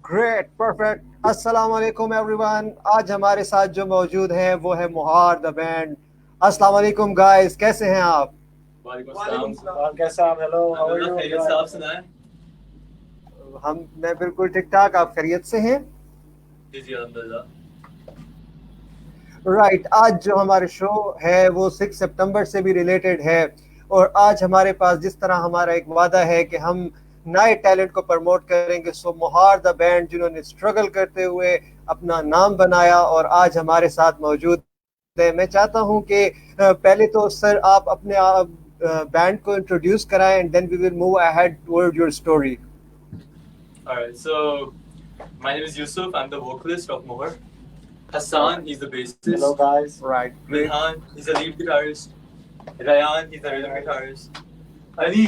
Great, perfect. अस्सलाम वालेकुम everyone. आज हमारे साथ जो मौजूद हैं वो है मुहार द बैंड। अस्सलाम वालेकुम गाइस, कैसे हैं आप? वालेकुम सलाम। कैसा आप? Hello, how are you? खैरियत से आप सुनाएं? मैं बिल्कुल ठीक ठाक। आप खैरियत से हैं? जी जी अल्हम्दुलिल्लाह। राइट, आज जो हमारे शो है वो 6 सितंबर से भी रिलेटेड है और आज हमारे पास जिस तरह हमारा एक वादा है कि हम नए टैलेंट को प्रमोट करेंगे, सो मुहार द बैंड जिन्होंने स्ट्रगल करते हुए अपना नाम बनाया और आज हमारे साथ मौजूद है। मैं चाहता हूं कि पहले तो सर आप अपने बैंड को इंट्रोड्यूस कराएं and then we will move ahead toward your story. Alright, so my name is Yusuf. I'm the vocalist of Mohar. Hassan, he's the bassist. Hello guys. Right. Milhan, he's the lead guitarist. Rayan, he's the rhythm guitarist. Ali,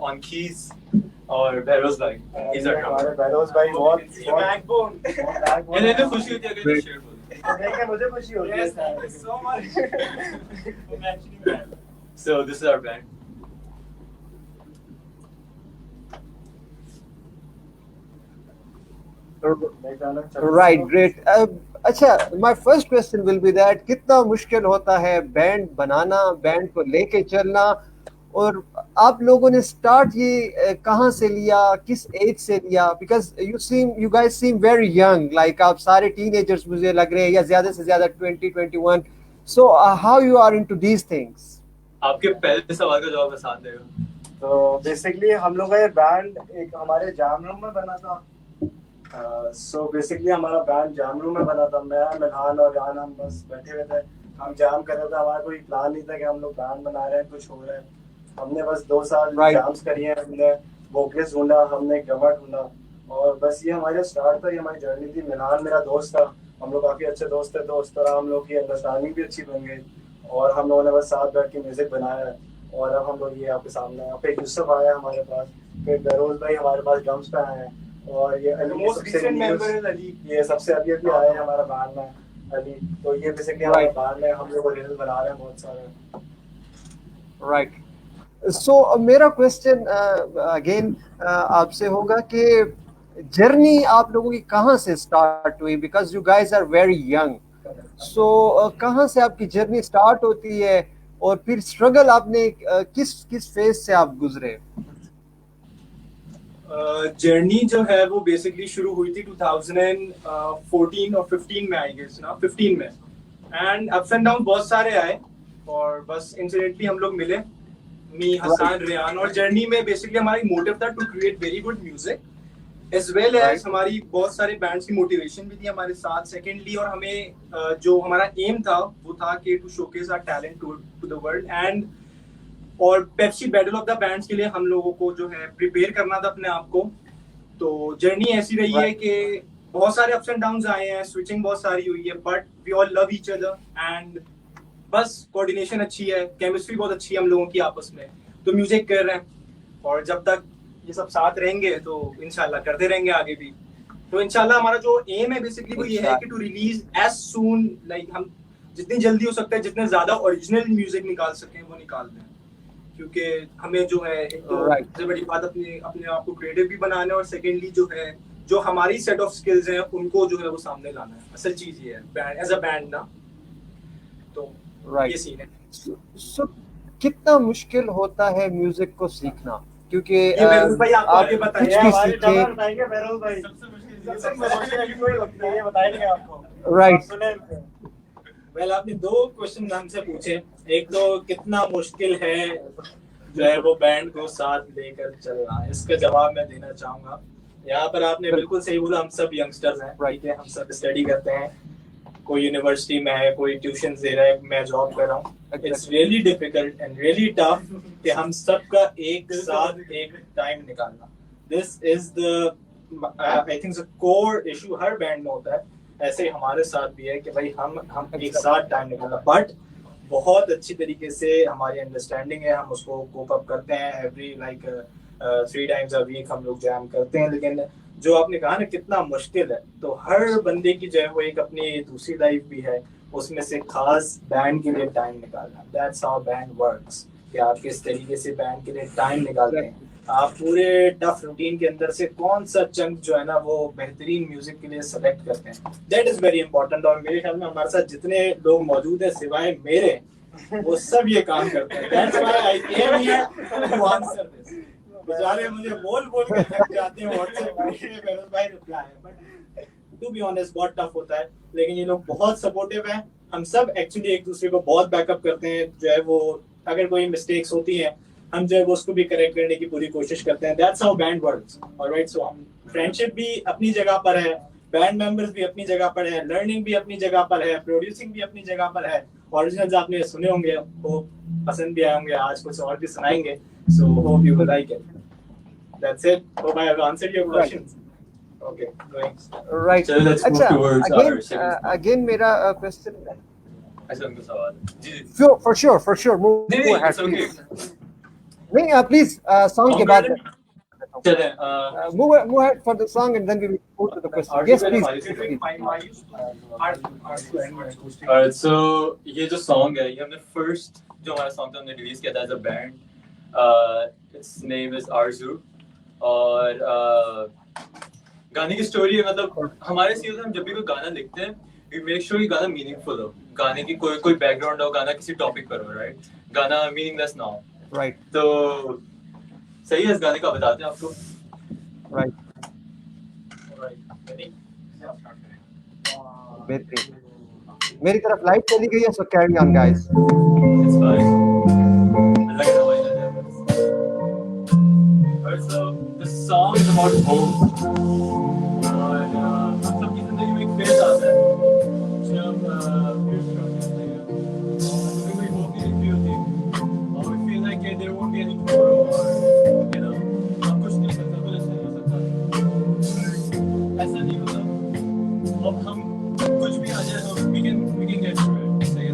on keys. और भैरोज भाई, he's our drummer. भैरोज भाई बहुत backbone. इन्हें तो खुशी होती है अगर शेयर बोलते हैं। देख के मुझे खुशी होती है। Yes, so much. I'm actually glad. So this is our band. Right, great. अच्छा, my first question will be that कितना मुश्किल होता है बैंड बनाना, बैंड को लेके चलना, और आप लोगों ने स्टार्ट ये कहाँ से लिया, किस एज से लिया? Because you guys seem very young, like आप सारे टीनेजर्स मुझे लग रहे हैं, या ज्यादा से ज्यादा 20-21। So how you are into these things? आपके पहले सवाल का जवाब आसान देगा। तो बेसिकली हम लोग का ये बैंड एक हमारे जाम रूम में बना था। सो बेसिकली हमारा बैंड जाम रूम में बना था। मैं, मिल्हान और यान हम बस बैठे हुए थे, हम जाम कर रहे थे। हमारा कोई प्लान नहीं था कि हम लोग बैंड बना रहे हैं, कुछ हो रहा है। हमने बस 2 साल जाम्स करी हैं, हमने वोकलिस्ट ढूंढा, हमने ड्रमर ढूंढा, और बस ये हमारा स्टार्ट था, ये हमारी जर्नी थी। मिल्हान मेरा दोस्त था, हम लोग काफ़ी अच्छे दोस्त थे, तो उस तरह हम लोग की अंडरस्टैंडिंग भी अच्छी बन गई और हम लोगों ने बस साथ बैठ के म्यूज़िक बनाया है। और अब हम लोग ये आपके सामने हैं। फिर यूसुफ आया हमारे पास, फिर बेरोज भाई हमारे पास ड्रम्स पे आए हैं, और ये अली सबसे अभी आया है हमारा बैंड में, अली। तो ये बेसिकली हमारे बैंड में हम लोग रील बना रहे हैं बहुत सारे। राइट, सो मेरा क्वेश्चन अगेन आपसे होगा कि जर्नी आप लोगों की कहाँ से स्टार्ट हुई? Because you guys are very young, so कहाँ से आपकी जर्नी स्टार्ट होती है और फिर स्ट्रगल आपने किस फेज से आप गुजरे? जर्नी जो है वो बेसिकली शुरू हुई थी 2014 और 15 में, आई गेस ना 15 में। एंड अप्स एंड डाउन बहुत सारे आए और बस इंसिडेंटली हम लोग मिले, मी, हसन, रेहान। और जर्नी में बेसिकली हमारा मोटिव था to create very good music as well as Right. हमारी बहुत सारे बैंड्स की मोटिवेशन भी थी हमारे साथ सेकेंडली, और हमें जो हमारा एम था वो था कि to showcase our talent to the world and और Pepsi battle of the bands के लिए हम लोगों को जो है प्रिपेयर करना था अपने आप को। तो जर्नी ऐसी रही है कि बहुत सारे अप्स एंड डाउन्स आए हैं, स्विचिंग बहुत सारी हुई है, but we all love each other and बस कोऑर्डिनेशन अच्छी है, केमिस्ट्री बहुत अच्छी है हम लोगों की आपस में, तो म्यूजिक कर रहे हैं और जब तक ये सब साथ रहेंगे तो इंशाल्लाह करते रहेंगे आगे भी। तो इंशाल्लाह हमारा जो एम है बेसिकली वो ये है कि to release as soon, like हम जितनी जल्दी हो सकता है जितने ज्यादा ओरिजिनल म्यूजिक निकाल सकें वो निकाल दें, क्योंकि हमें जो है एक तो सबसे बड़ी बात अपने अपने आप को क्रिएटिव भी बनाना है और सेकेंडली जो है जो हमारी सेट ऑफ स्किल्स हैं उनको जो है वो सामने लाना है। असल चीज ये है बैंड एज अ बैंड ना, तो ये सीन है। So, कितना मुश्किल होता है म्यूजिक को सीखना, क्योंकि ये बेरोज भाई आपको आगे कुछ बताइए, भी हमारे सीखे। डबल बताएंगे बेरोज भाई। सबसे मुश्किल कोई लगता है, ये बताएंगे आपको। Right. आप सुने इनसे। वेल आपने दो क्वेश्चन हमसे पूछे, एक तो कितना मुश्किल है जो है वो बैंड को साथ लेकर चलना, इसका जवाब मैं देना चाहूंगा। यहाँ पर आपने बिल्कुल सही बोला, हम सब यंगस्टर्स हैं, ठीक है, हम सब स्टडी करते हैं, कोई यूनिवर्सिटी में है, कोई ट्यूशन दे रहा है, मैं जॉब कर रहा हूँ। It's really difficult and really tough कि हम सबका एक साथ एक टाइम निकालना। This is the I think core issue her band में होता है, ऐसे ही हमारे साथ भी है कि भाई हम एक साथ टाइम निकालना, बट बहुत अच्छी तरीके से हमारी अंडरस्टैंडिंग है, हम उसको कोप अप करते हैं। Every like 3 times a week हम लोग जैम करते हैं। लेकिन जो आपने कहा ना कितना मुश्किल है, तो हर बंदे की जो है वो एक अपनी दूसरी लाइफ भी है, उसमें से खास बैंड के लिए टाइम निकालना, दैट्स हाउ बैंड वर्क्स, कि आप किस तरीके से बैंड के लिए टाइम निकालते हैं। आप पूरे टफ रूटीन के अंदर से कौन सा चंक जो है ना वो बेहतरीन म्यूजिक के लिए सेलेक्ट करते हैं, दैट इज वेरी इंपॉर्टेंट। और मेरे ख्याल में हमारे साथ जितने लोग मौजूद हैं सिवाय मेरे, वो सब ये काम करते हैं। That's why I came here to answer this. बेचारे मुझे बोल बोल के थक जाते हैं व्हाट्सएप पे, मेरे भाई रिप्लाई है, बट टू बी ऑनेस्ट बहुत टफ होता है। लेकिन ये लोग बहुत सपोर्टिव हैं, हम सब एक्चुअली एक दूसरे को बहुत बैकअप करते हैं। जो है वो अगर कोई मिस्टेक्स होती हैं हम जो है वो उसको भी करेक्ट करने की पूरी कोशिश करते हैं। That's how band works, alright. So हम फ्रेंडशिप भी अपनी जगह पर है, बैंड मेंबर्स भी अपनी जगह पर है, लर्निंग भी अपनी जगह पर है, प्रोड्यूसिंग भी अपनी जगह पर है। ओरिजिनल्स आपने सुने होंगे, वो पसंद भी आए होंगे, आज कुछ और भी सुनाएंगे। So hope you will like it. That's it. Hope I have answered your questions. Okay, going. Right. चलो, let's move अच्छा, towards our again, second again मेरा question है। ऐसा उनका सवाल है। जी For sure, move नहीं ahead, it's okay। please. नहीं, please, song के बाद चले move ahead for the song and then we will move to the question. Yes, please. Alright, so ये जो सॉन्ग है ये हमने फर्स्ट जो हमारा सॉन्ग था हमने रिलीज किया था as a band. Its name is Arzoo. और गाने की स्टोरी है, मतलब हमारे सीन हम जब भी कोई गाना लिखते हैं वी मेक श्योर कि गाना मीनिंगफुल हो, गाने की कोई बैकग्राउंड हो, गाना किसी टॉपिक पर हो, राइट, गाना मीनिंगलेस ना हो। Right. तो सही है, इस गाने का बताते हैं आपको। Right. मेरी तरफ लाइट चली गई है, so carry on guys. It's fine. Allah ka nawai na jaye. Alright, so the song is about hope. और हम सबकी जिंदगी में एक फेज आता है जब फिर होती है और कोई होप नहीं होती और we feel like there won't be any tomorrow or you know अब कुछ नहीं सकता, कुछ अच्छा नहीं हो सकता, ऐसा नहीं होता। अब हम कुछ भी आ जाए हम we can get through it, सही है।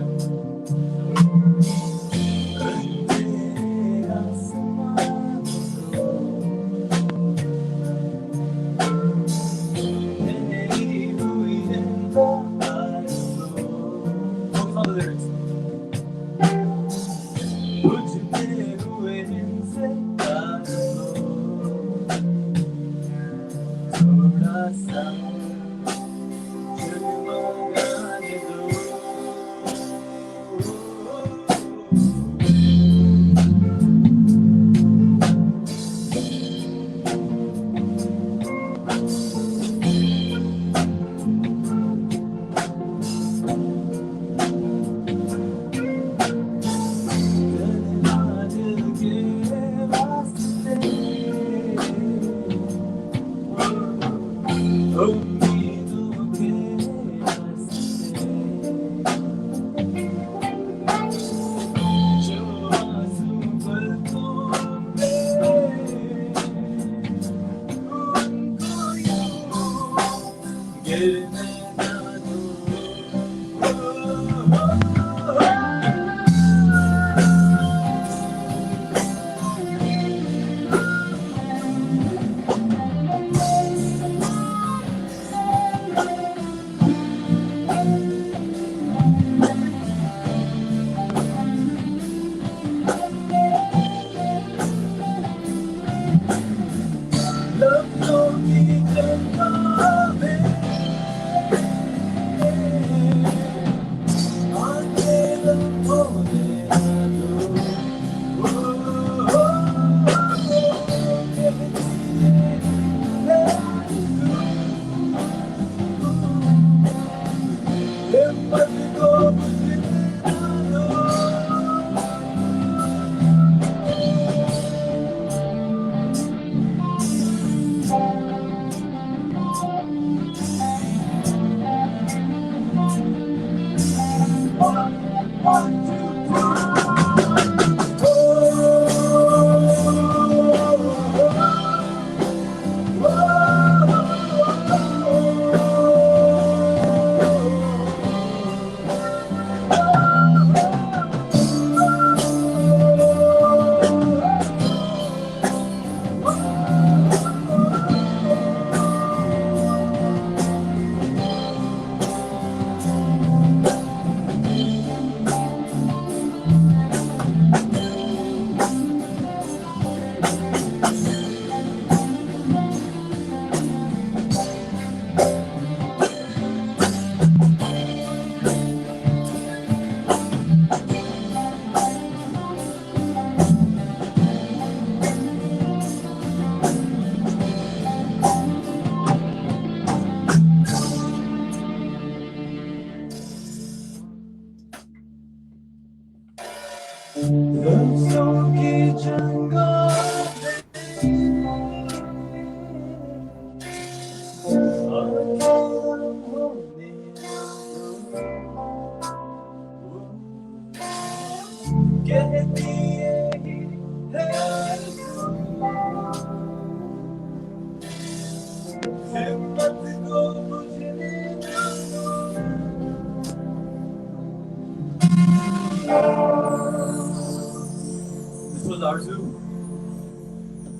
This was Arzu,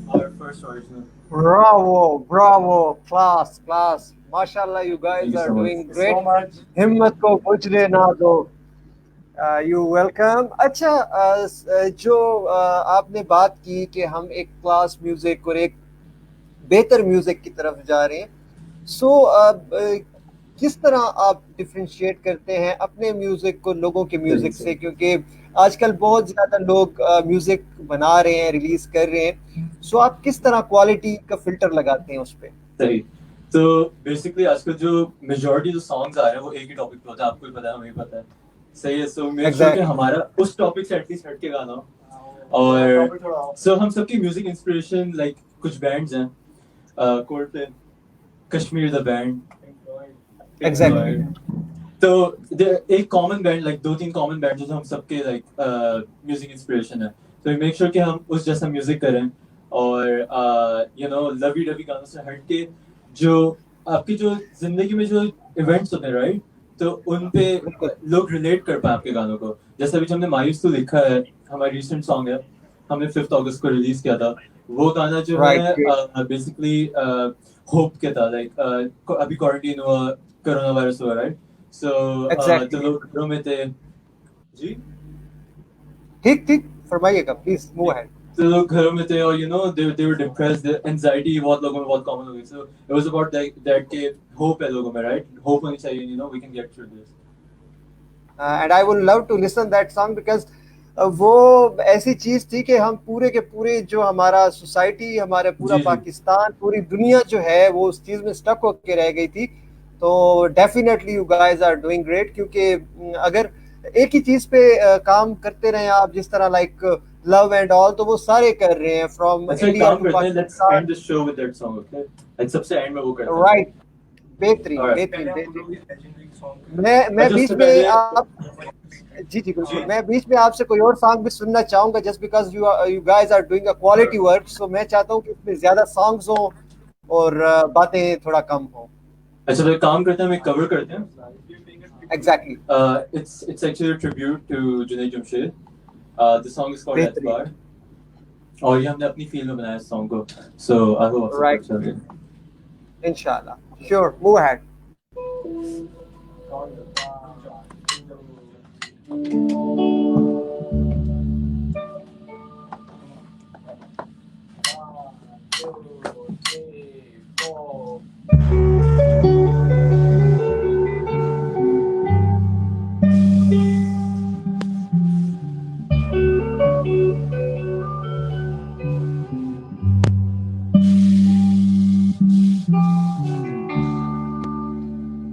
our first original. Bravo, class. Mashallah, you guys Thank you are so much. doing So great. much. हिम्मत को बुझने ना दो. You welcome. अच्छा, जो आपने बात की कि हम एक क्लास म्यूजिक और एक बेहतर म्यूजिक की तरफ जा रहे हैं. सो किस तरह आप डिफरेंशिएट करते हैं अपने म्यूजिक को लोगों के म्यूजिक से, क्योंकि आजकल बहुत ज्यादा लोग म्यूजिक बना रहे हैं, रिलीज कर रहे हैं. सो आप किस तरह क्वालिटी का फिल्टर लगाते हैं उस पे? सही. तो बेसिकली आजकल जो मेजॉरिटी जो सॉन्ग्स आ रहे हैं वो एक ही टॉपिक पे होता है. आपको भी पता है, हमें भी पता है. सही है. सो मेक श्योर कि हमारा उस टॉपिक से एटलीस्ट हट के गाना हो. और सो हम सबकी म्यूजिक इंस्पिरेशन लाइक कुछ बैंड्स हैं, Coldplay, Kashmir the band. Exactly. तो एक common band, like 2-3 common band जो हम सबके लाइक म्यूजिक इंस्पिरेशन है. तो मेक श्योर कि हम उस जैसा म्यूजिक करें और यू नो लवी डवी गानों से हट के जो आपकी जो जिंदगी में जो इवेंट्स होते हैं, राइट, तो उन पे लोग रिलेट कर पाए आपके गानों को. जैसे अभी जो हमने मायूस तो लिखा है, हमारा रिसेंट सॉन्ग है, हमने 5 अगस्त को रिलीज किया था. वो गाना जो है बेसिकली होप के था, लाइक अभी क्वारंटीन हुआ, कोरोना वायरस हुआ, राइट. सो तो लोग घरों में थे. जी ठीक फरमाइएगा, प्लीज मूव अहेड. तो लोग घरों में थे और you know they were depressed, anxiety बहुत लोगों में बहुत कॉमन हो गई. So it was about that के होप है लोगों में, राइट. होप होनी चाहिए, you know we can get through this. And I would love to listen that song because वो ऐसी चीज थी कि हम पूरे के पूरे जो हमारा सोसाइटी, हमारे पूरा पाकिस्तान, पूरी दुनिया जो है वो उस चीज में स्टक होके रह गई थी. तो definitely you guys are doing great, क्योंकि अगर एक ही चीज पे काम करते रहे आप, जिस तरह लाइक लव एंड ऑल, तो वो सारे कर रहे हैं from India to Pakistan. And the show with that song, okay. Like सबसे एंड में वो करते हैं, राइट. बेहतरीन. मैं बीच में आप जी बिल्कुल, मैं बीच में आपसे कोई और सॉन्ग भी सुनना चाहूंगा, just because you guys are doing a quality work. So मैं चाहता हूँ कि इसमें ज्यादा सॉन्ग्स हो और बातें थोड़ा कम हो. अच्छा, तो काम करते हैं, हम एक कवर करते हैं. Exactly. It's actually a tribute to Junaid Jamshed. The song is called बेहतरीन. Etbar. और ये हमने अपनी फील्ड में बनाया इस सॉन्ग को. So I hope आप Right. सब पसंद है. Inshallah. Sure. Move ahead.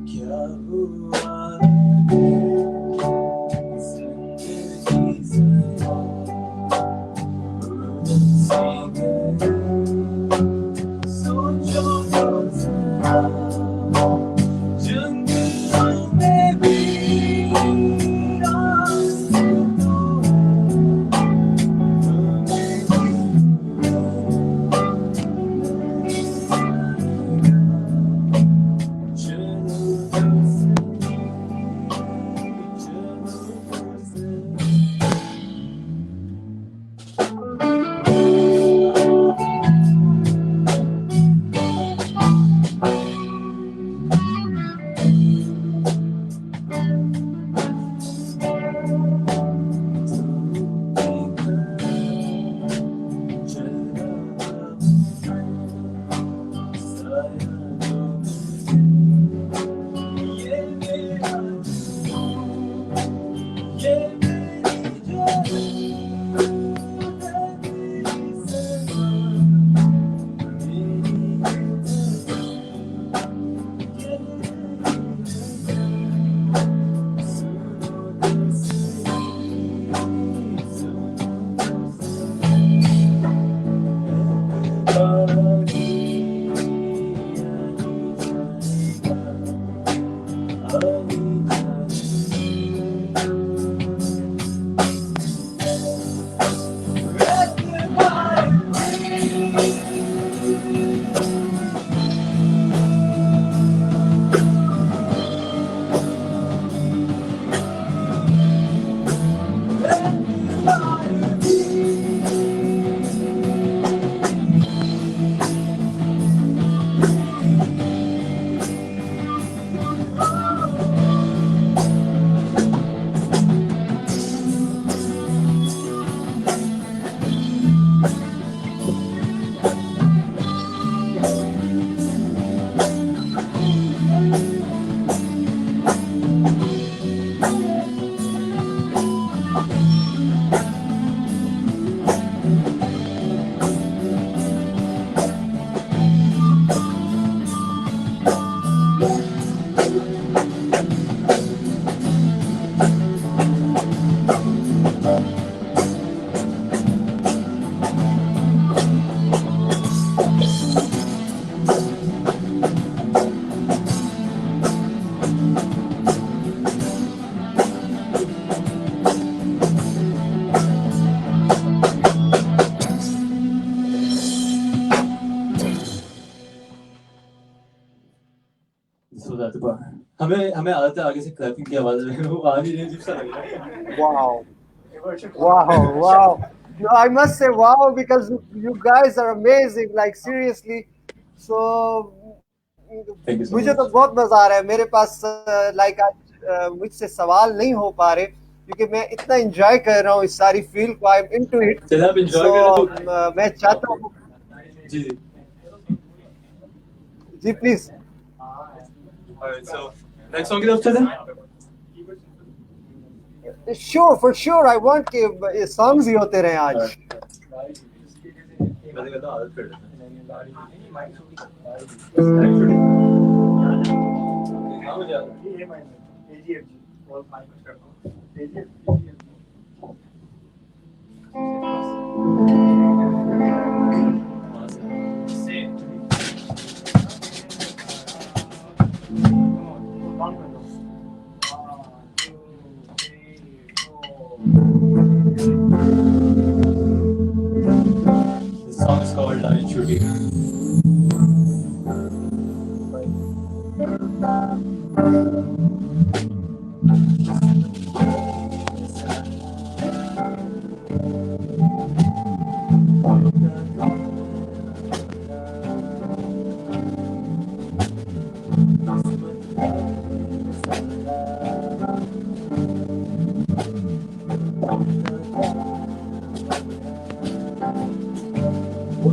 क्या हुआ जिंदगी से सोचो तो जरा जंगलों में भी रास्ते तो हमें आदत है आगे से क्लैपिंग की आवाज वो आ नहीं रही अजीब सा लग रहा है. Wow. Wow. No, I must say wow because you guys are amazing. Like seriously. So Thank you so मुझे तो much. बहुत मजा आ रहा है. मेरे पास लाइक आज मुझसे सवाल नहीं हो पा रहे क्योंकि मैं इतना एंजॉय कर रहा हूँ इस सारी फील को. I am into it. चलिए आप enjoy करें मैं चाहता हूँ जी जी please. Alright, so next song की तरफ चलते हैं. Sure, for sure. I want कि सॉन्ग्स ही होते रहे आज. मैं कहता हूँ आदत कर लेते This song is called Chuti.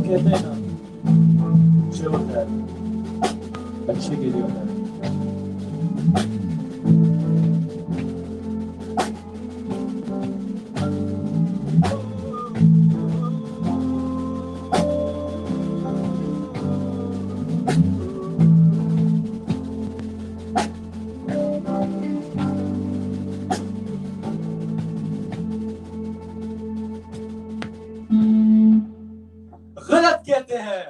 कहते हैं ना, जो होता है अच्छे के लिए होता है। गलत कहते हैं।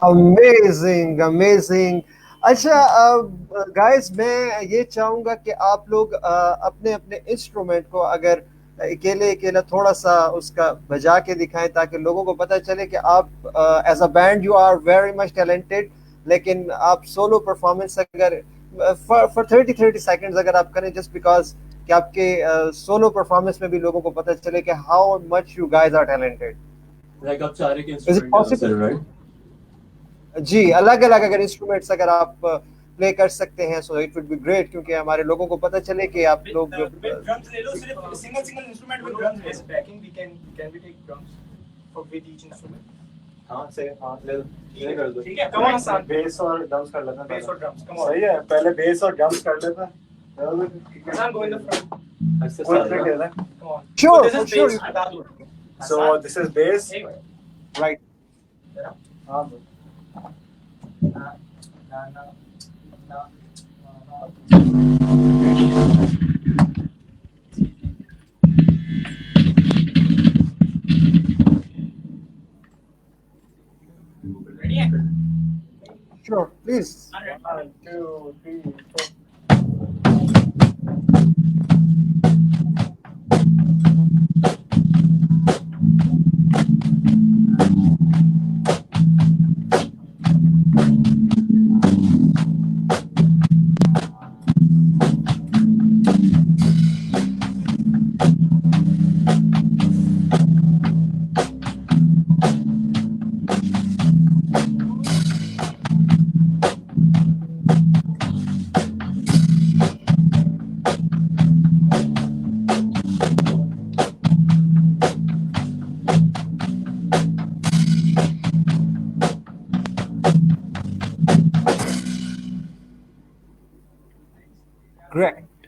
Amazing amazing. अच्छा गाइस, मैं ये चाहूंगा कि आप लोग अपने अपने इंस्ट्रूमेंट को अगर अकेले अकेला थोड़ा सा उसका बजा के दिखाएं, ताकि लोगों को पता चले कि आप as a band you are very much talented, लेकिन आप सोलो परफॉर्मेंस अगर फॉर 30 सेकंड्स अगर आप करें, जस्ट बिकॉज कि आपके सोलो परफॉर्मेंस में भी लोगों को पता चले कि how much you guys are talented. Like आप सारे के Is it instrument possible? Right? जी, अलग अलग अगर इंस्ट्रूमेंट्स अगर आप प्ले कर सकते हैं, so it would be great, क्योंकि हमारे लोगों को पता चले कि आप लोग drums ले लो, सिर्फ single instrument with drums as backing. Can we take drums for with each instrument? हाँ से हाँ ले लो, ये कर दो। ठीक है, come on Hassan. बेस और ड्रम्स कर लेते हैं Bass or drums, come on. सही है, पहले बेस और ड्रम्स कर लेते हैं। Hassan, go in the front. अच्छे Full से track है ना? Come on. Sure, So for this is sure. bass. So this is bass. Right. हाँ Ready? Sure, please. 1, 2, 3, 4. Correct.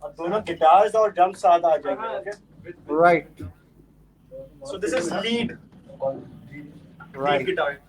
अब दोनों गिटार्स और ड्रम्स साथ आ जाएंगे. Okay? Right. So this is lead Right. guitar.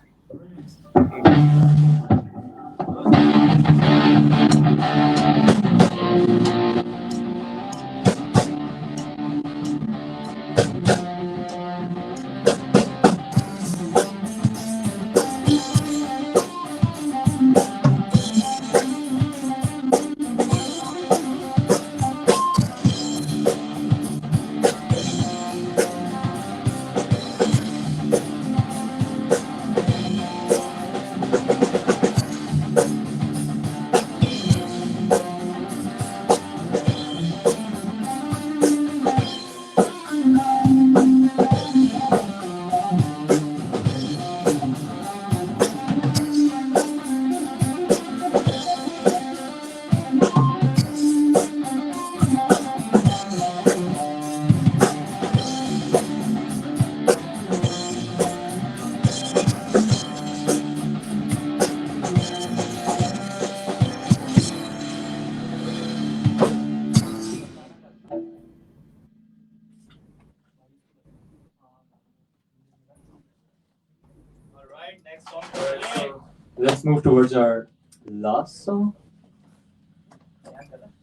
Alright, next song. So let's move towards our last song.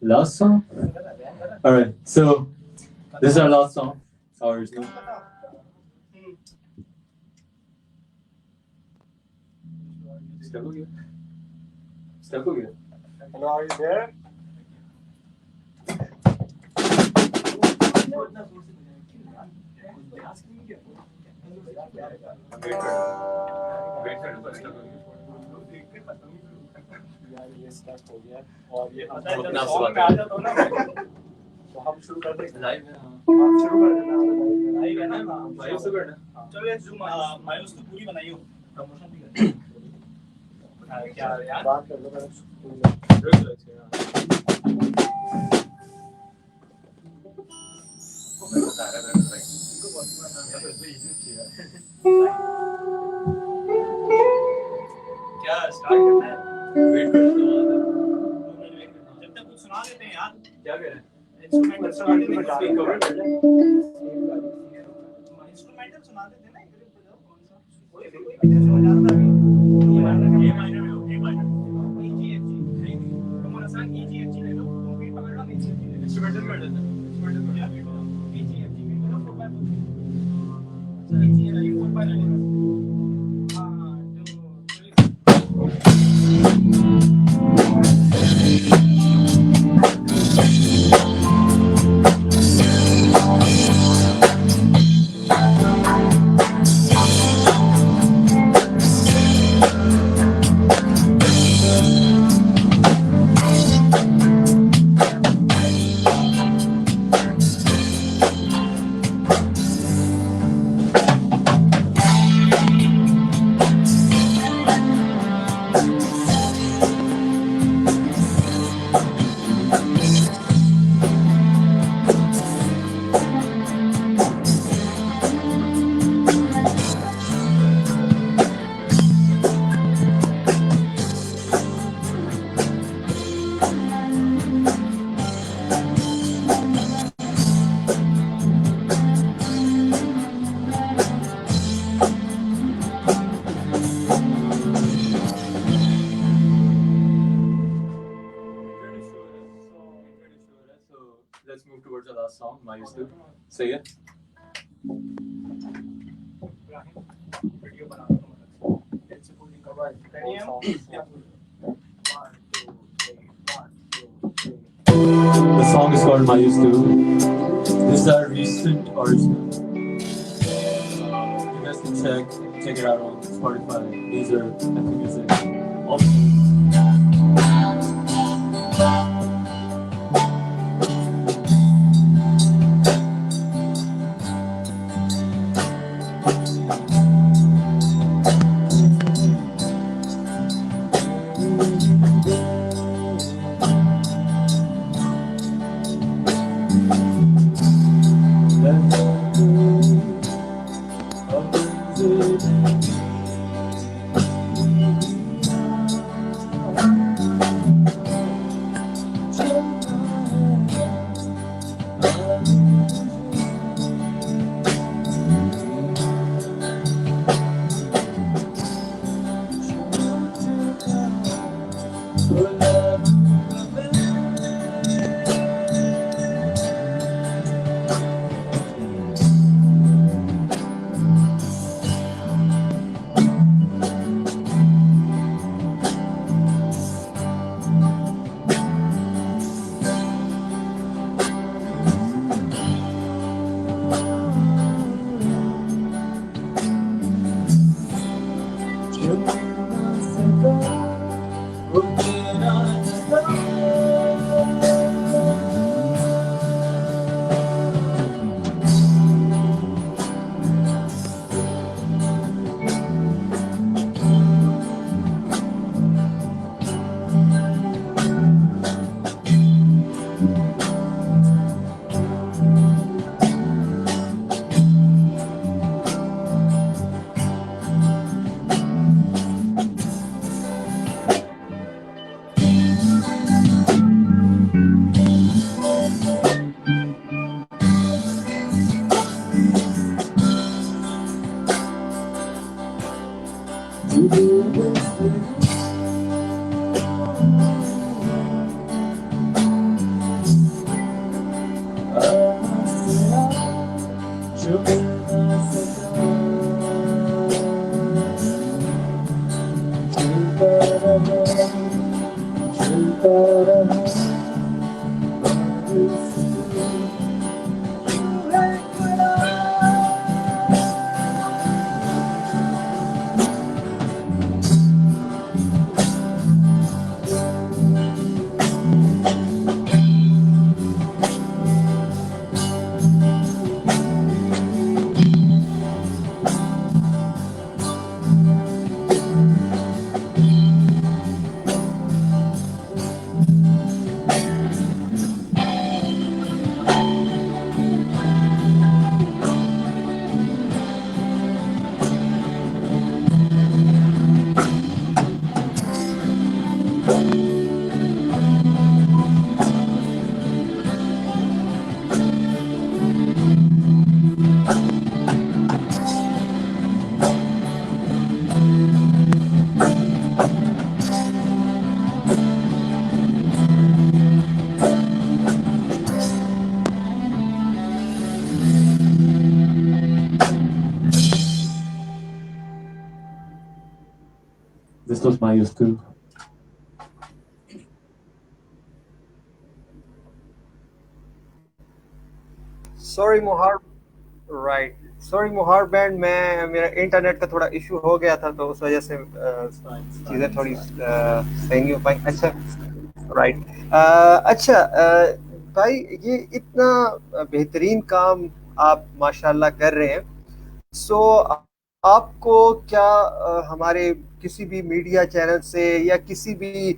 Last song? Alright, so this is our last song. Ours. Stuck हो गया. Stuck हो गया. Hello, are you there? यार ये stuck हो गया और ये पता है, अपने आप से song बात में आ जाता हो ना. तो हम शुरू कर दें. लाइव है. आप शुरू कर देना. लाइव है ना. लाइव से करना. चलो let's zoom. मायूस तो पूरी बनाई हो. प्रमोशन भी कर. क्या यार. बात कर लो मैं. क्या स्टार्ट करना है. वेट कर. जब तक कुछ सुना देते हैं यार. क्या कह रहे हैं? इंस्ट्रूमेंटल सुना देते हैं. इंस्ट्रूमेंटल सुना देते हैं ना. कौन सा कोई जैसे हो जाता है. ए माइनर में हो. ए minor. E G F G. तुम आसान E G F G ले लो. तुम भी पकड़ लो. E G F G. Instrumental कर देते हैं. इंस्ट्रूमेंटल कर. E G F G में लो 4/4. E G F G 4/4. Let's move towards the last song. Mayus to say it. Video बना दो तुम. Let's fully cover. Ready हम? Yeah. 1 2 3 1 2 3. The song is called Mayus to. This is our recent original. You guys can check it out on Spotify, Deezer, Apple Music. This was my school. Sorry मुहार, right, sorry मुहार band, मैं मेरा internet का थोड़ा issue हो गया था तो उस वजह से चीज़ें थोड़ी सही नहीं हो पाई। अच्छा, राइट, अच्छा, भाई ये इतना बेहतरीन काम आप माशाल्लाह कर रहे हैं, सो आपको क्या हमारे किसी भी मीडिया चैनल से या किसी भी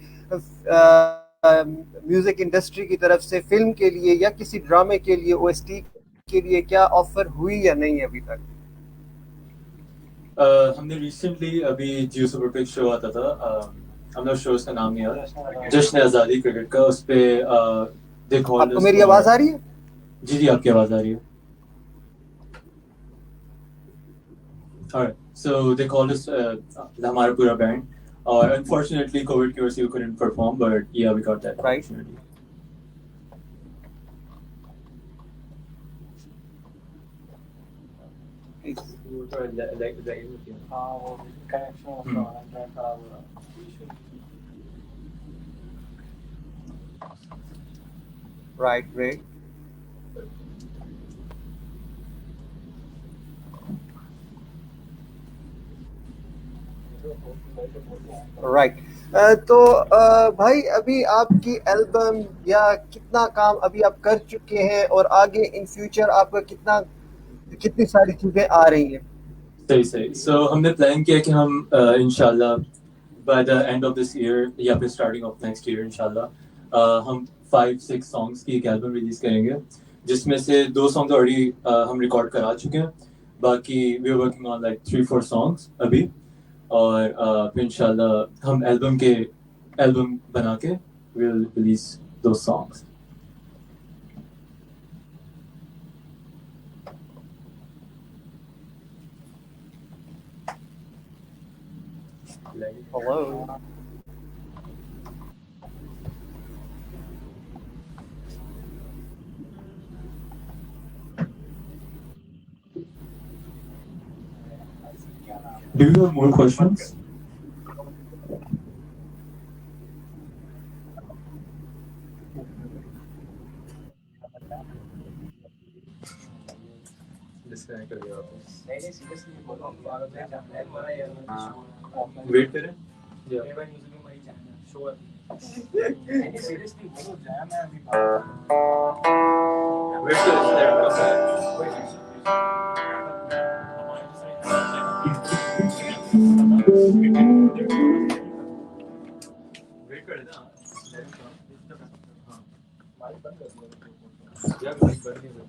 म्यूजिक इंडस्ट्री की तरफ से फिल्म के लिए या किसी ड्रामे के लिए ओएसटी के लिए क्या ऑफर हुई या नहीं अभी तक? हमने रिसेंटली अभी जियो सुपर पिक शो आता था, हम लोग शो का नाम नहीं याद, जश्न आज़ादी क्रिकेट का, उस पे दे कॉल्ड आपको मेरी आवाज आ रही है? जी जी, आपकी आवाज आ रही है। Alright, so they called us हमारा पूरा बैंड, और unfortunately COVID की वजह से we couldn't perform, but yeah, we got that Right. opportunity. Right, great. Right, तो भाई अभी आपकी एल्बम या कितना काम अभी आप कर चुके हैं और आगे इन फ्यूचर आपका कितनी सारी चीजें आ रही हैं? सही सही, so हमने प्लान किया कि हम इंशाल्लाह by the end of this year या फिर starting of next year इंशाल्लाह हम 5-6 songs की एक एल्बम रिलीज करेंगे, जिसमें से 2 songs ऑलरेडी हम रिकॉर्ड करा चुके हैं, बाकी we are working on like 3-4 songs अभी, और फिर इंशाल्लाह हम एल्बम बना के we'll release those songs. Hello. Do you have more questions? Disconnect कर दिया वापस। नहीं नहीं सीरियसली बोलो वेट करें या श्योर नहीं सीरियसली बोलो जाया मैं अभी वेट करें वेट कर देना माइक बंद कर दिया या माइक बंद नहीं करना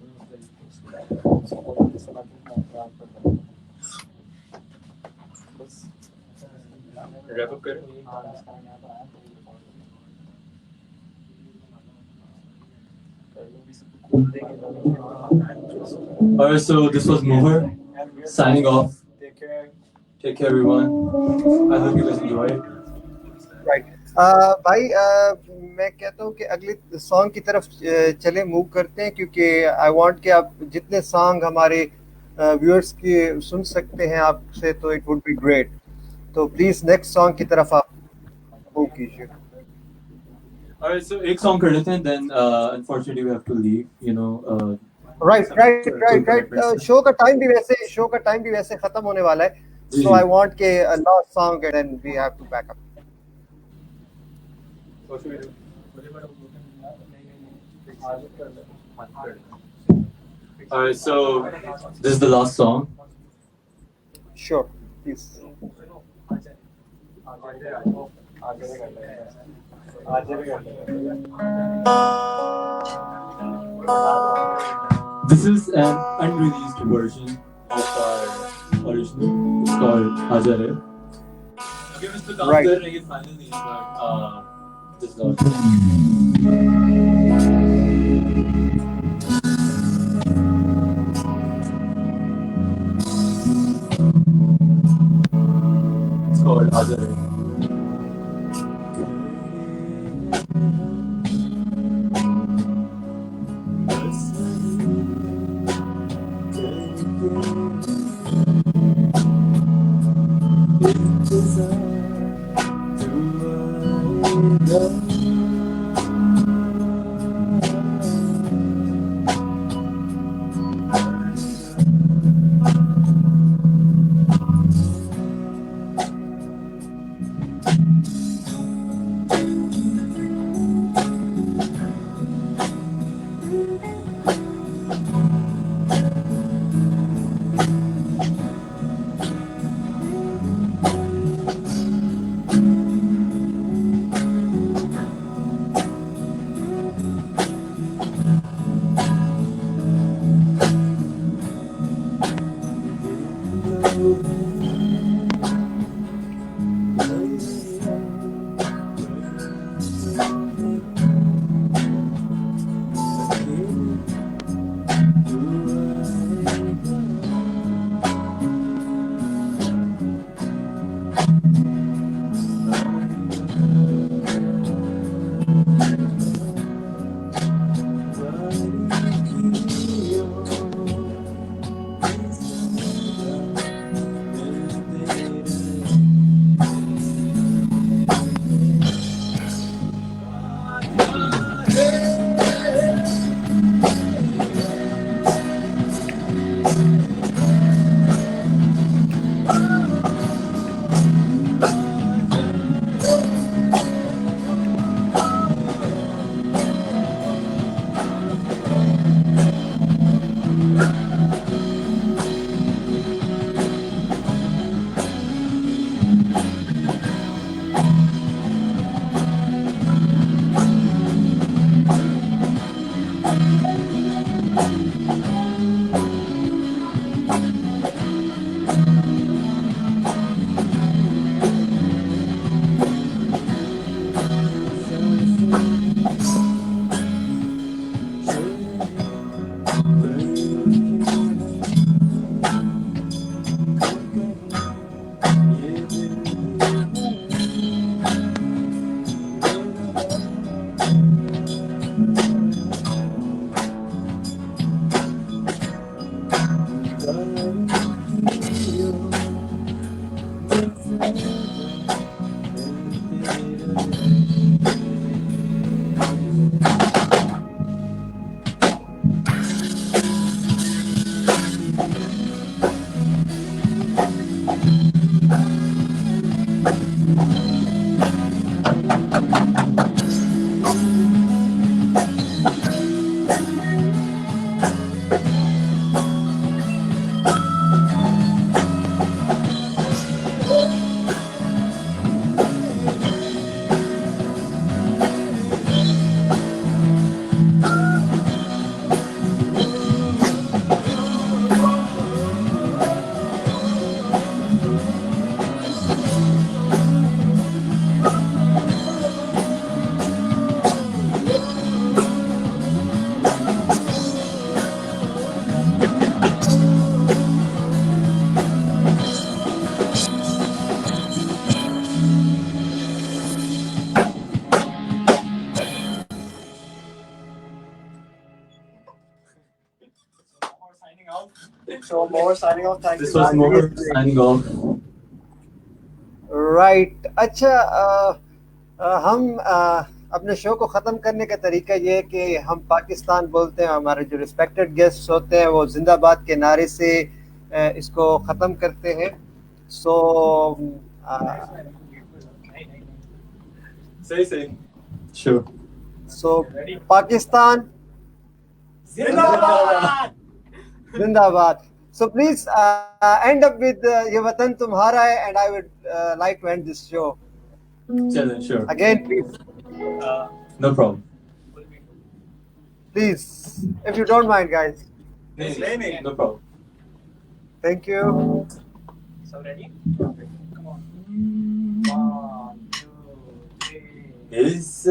रैप अप करें Alright, so this was Mohar signing off. Take care. Take care, everyone. I hope you guys enjoyed. Right भाई मैं कहता हूँ कि अगले सॉन्ग की तरफ चले मूव करते हैं, क्योंकि आई वांट कि आप जितने सॉन्ग हमारे व्यूअर्स के सुन सकते हैं आपसे, तो इट वुड बी ग्रेट. तो प्लीज नेक्स्ट सॉन्ग की तरफ आप मूव कीजिए. Alright, so एक song कर लेते हैं, then unfortunately we have to leave. You know. Right. Show का टाइम भी वैसे खत्म होने वाला है, सो आई वांट के last song and then we have to back up. What should we do? Alright, so this is the last song. Sure please. This is an unreleased version of our original. It's called Aaja Re. Okay, Mr. Kam Right. kar rahe hain finally, but this is not. It's called Aaja Re. Signing out. So more signing off. Thank This you was guys. Moore signing off. Right अच्छा हम अपने show को ख़त्म करने का तरीका ये है कि हम पाकिस्तान बोलते हैं, हमारे जो रिस्पेक्टेड गेस्ट होते हैं वो जिंदाबाद के नारे से इसको ख़त्म करते हैं. सो Say. Sure. सो पाकिस्तान जिंदाबाद। जिंदाबाद. So please end up with ये वतन तुम्हारा है, and I would like to end this show. Challenge, sure. Again, please, No problem. if you don't mind, guys. No, no problem. Thank you. So ready? Come on. 1, 2, 3. Is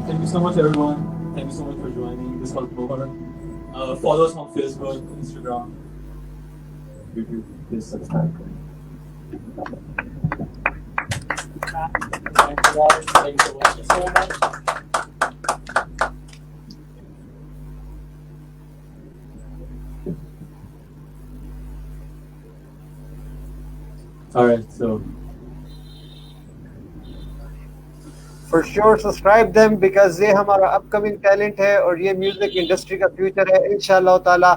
Thank you so much, everyone. Thank you so much for joining. This was Mohan. Follow us on Facebook, Instagram, YouTube. Please subscribe. Thank you guys. Thank you so much. All right, so For sure, subscribe them because ये हमारा upcoming talent है और ये music industry का future है इंशाल्लाह ताला.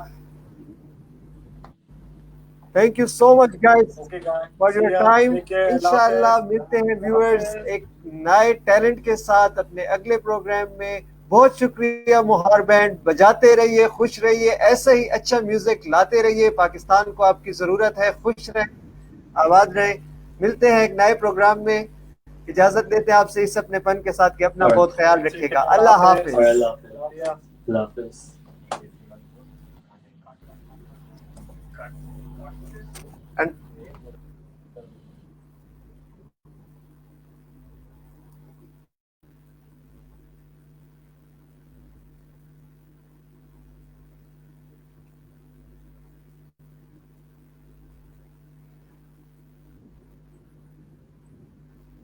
Thank you so much, guys, Okay, guys. for See your ya. time. Take care. इंशाल्लाह Allah मिलते हैं viewers एक नए talent के साथ अपने अगले प्रोग्राम में. बहुत शुक्रिया मोहार बैंड. बजाते रहिए, खुश रहिए, ऐसा ही अच्छा म्यूजिक लाते रहिए. पाकिस्तान को आपकी जरूरत है. खुश रहें, आबाद रहें. मिलते हैं एक नए प्रोग्राम में. इजाजत देते हैं आपसे इस अपनेपन के साथ कि अपना बहुत ख्याल रखिएगा. अल्लाह हाफिज. all right, Allah Hafiz. Yeah. Allah Hafiz. And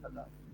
Allah